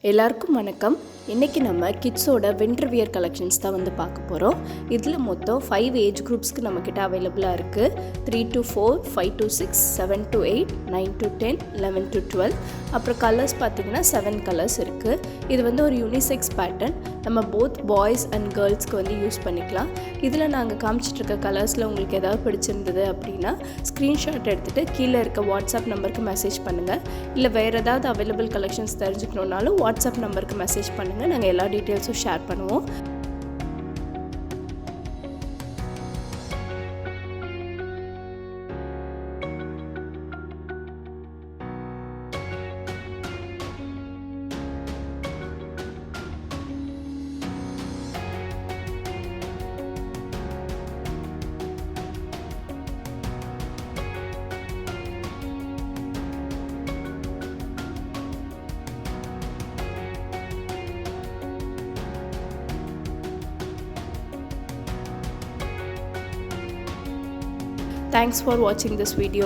எல்லாருக்கும் வணக்கம். இன்றைக்கி நம்ம கிட்ஸோட வின்டர் வியர் கலெக்ஷன்ஸ் தான் பார்க்க போகிறோம். இதில் மொத்தம் 5 ஏஜ் குரூப்ஸ்க்கு நம்மக்கிட்ட அவைலபிளாக இருக்குது. 3 to 4, 5 to 6, 7 to 8, 9 to 10, 11 to 12. அப்புறம் கலர்ஸ் பார்த்திங்கன்னா 7 கலர்ஸ் இருக்குது. இது ஒரு யூனிசெக்ஸ் பேட்டர்ன். நம்ம போத் பாய்ஸ் அண்ட் கேர்ள்ஸ்க்கு யூஸ் பண்ணிக்கலாம். இதில் நாங்கள் காமிச்சிட்ருக்க கலர்ஸில் உங்களுக்கு ஏதாவது பிடிச்சிருந்தது அப்படின்னா ஸ்க்ரீன்ஷாட் எடுத்துகிட்டு கீழே இருக்க வாட்ஸ்அப் நம்பருக்கு மெசேஜ் பண்ணுங்கள். இல்லை வேறு ஏதாவது அவைலபிள் கலெக்ஷன்ஸ் தெரிஞ்சுக்கணுன்னாலும் வாட்ஸ்அப் நம்பருக்கு மெசேஜ் பண்ணுங்கள். நாங்கள் எல்லா டீட்டெயில்ஸும் ஷேர் பண்ணுவோம். Thanks for watching this video.